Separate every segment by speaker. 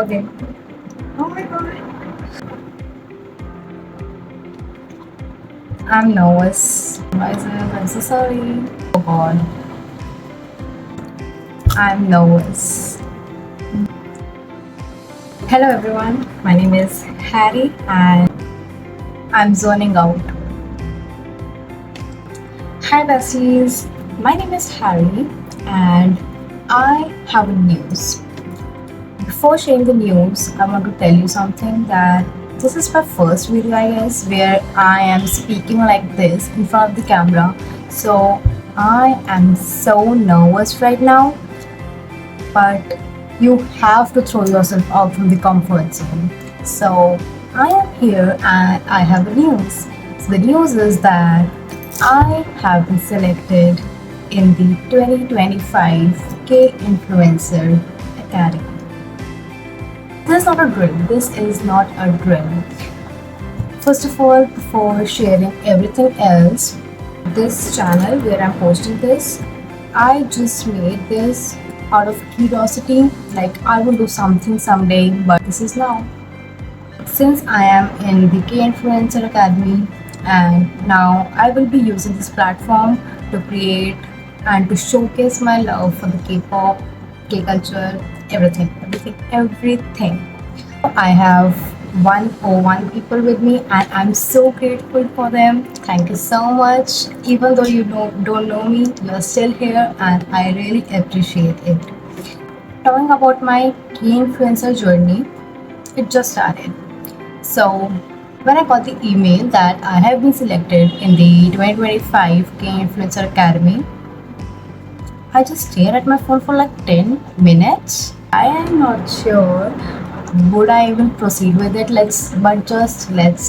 Speaker 1: Okay. Oh my god. I'm nervous. I'm so sorry. Oh god. I'm nervous. Hello everyone. My name is Harry and I'm zoning out. Hi besties. My name is Harry and I have a news. Before sharing the news, I want to tell you something that this is my first video, I guess, where I am speaking like this in front of the camera. So I am so nervous right now, but you have to throw yourself out from the comfort zone. So I am here and I have a news. So the news is that I have been selected in the 2025 K Influencer Academy. This is not a drill. This is not a drill. First of all, before sharing everything else, this channel where I'm posting this, I just made this out of curiosity. Like I will do something someday, but this is now. Since I am in the K Influencer Academy, and now I will be using this platform to create and to showcase my love for the K-pop, K-culture, everything. I have 101 people with me and I'm so grateful for them. Thank you so much. Even though you don't know me, you're still here and I really appreciate it. Talking about my key influencer journey, it just started. So when I got the email that I have been selected in the 2025 K Influencer Academy, I just stared at my phone for like 10 minutes. I am not sure would I even proceed with it. Let's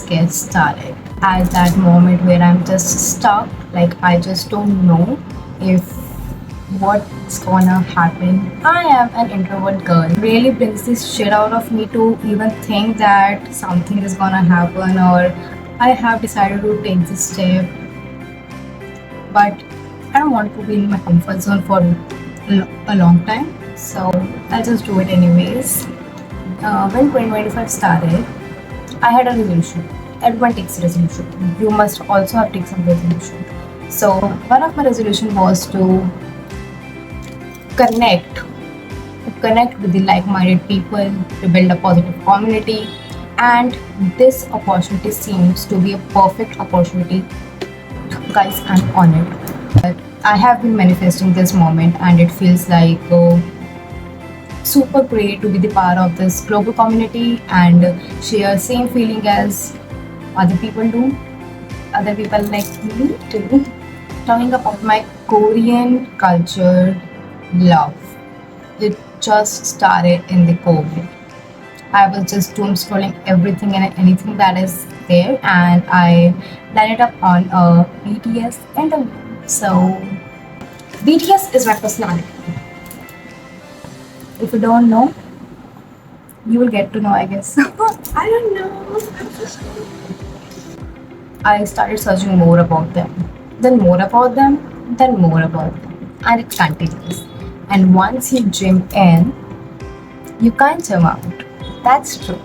Speaker 1: get started. At that moment where I'm just stuck, like I just don't know if what's gonna happen. I am an introvert girl. It really brings this shit out of me to even think that something is gonna happen or I have decided to take this step. But I don't want to be in my comfort zone for a long time. So I'll just do it anyways. When 2025 started, I had a resolution. Everyone takes a resolution. You must also have taken some resolution. So one of my resolution was to connect, connect with the like-minded people, to build a positive community, and this opportunity seems to be a perfect opportunity. Guys, I'm on it. But I have been manifesting this moment, and it feels like super great to be the part of this global community and share same feeling as other people do. Other people like me too. Talking about my Korean culture love. It just started in the COVID. I was just doom scrolling everything and anything that is there, and I landed up on a BTS interview. So, BTS is my personality. If you don't know, you will get to know, I guess. I don't know. I started searching more about them, then more about them, then more about them, and it continues. And once you jump in, you can't jump out. That's true.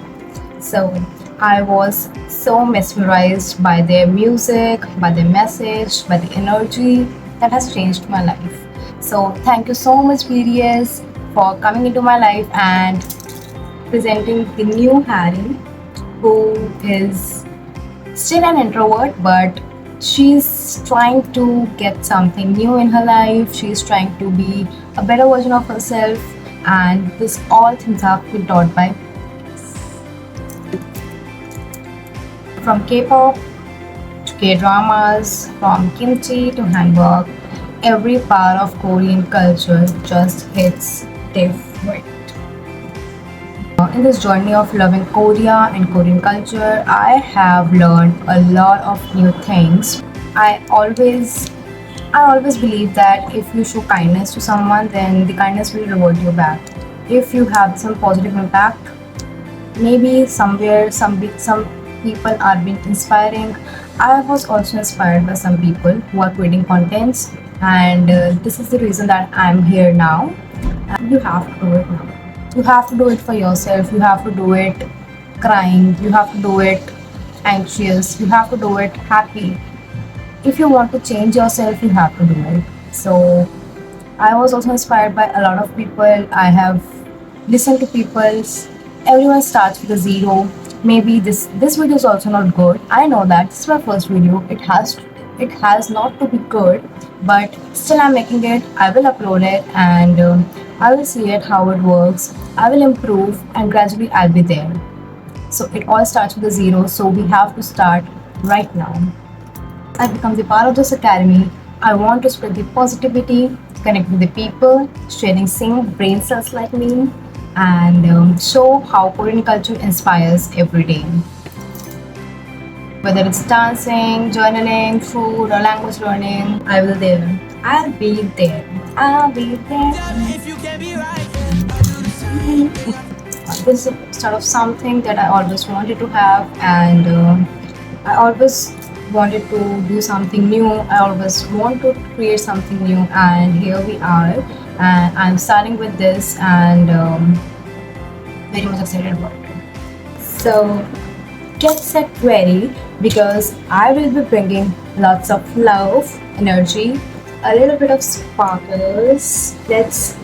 Speaker 1: So I was so mesmerized by their music, by their message, by the energy that has changed my life. So thank you so much, BTS, for coming into my life and presenting the new Harry, who is still an introvert, but she's trying to get something new in her life. She's trying to be a better version of herself, and this all things have been taught by from K-pop to K-dramas, from kimchi to handwork. Every part of Korean culture just hits different. In this journey of loving Korea and Korean culture, I have learned a lot of new things. I always believe that if you show kindness to someone, then the kindness will reward you back. If you have some positive impact, maybe somewhere some people are being inspiring. I was also inspired by some people who are creating contents, and this is the reason that I'm here now. And you have to do it now. You have to do it for yourself. You have to do it crying. You have to do it anxious. You have to do it happy. If you want to change yourself, you have to do it. So I was also inspired by a lot of people. I have listened to people's. Everyone starts with a zero. Maybe this video is also not good. I know that this is my first video. It has not to be good, but still I'm making it. I will upload it and I will see it how it works. I will improve and gradually I'll be there. So it all starts with a zero. So we have to start right now. I become the part of this academy. I want to spread the positivity, connect with the people, sharing same brain cells like me, and show how Korean culture inspires every day. Whether it's dancing, journaling, food, or language learning, I will there. I'll be there. I'll be there. This is sort of something that I always wanted to have, and I always wanted to do something new. I always want to create something new, and here we are. And I'm starting with this, and very much excited about it. So get set ready because I will be bringing lots of love, energy, a little bit of sparkles. Let's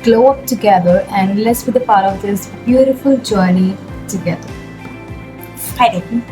Speaker 1: glow up together and let's be the part of this beautiful journey together. Fight it.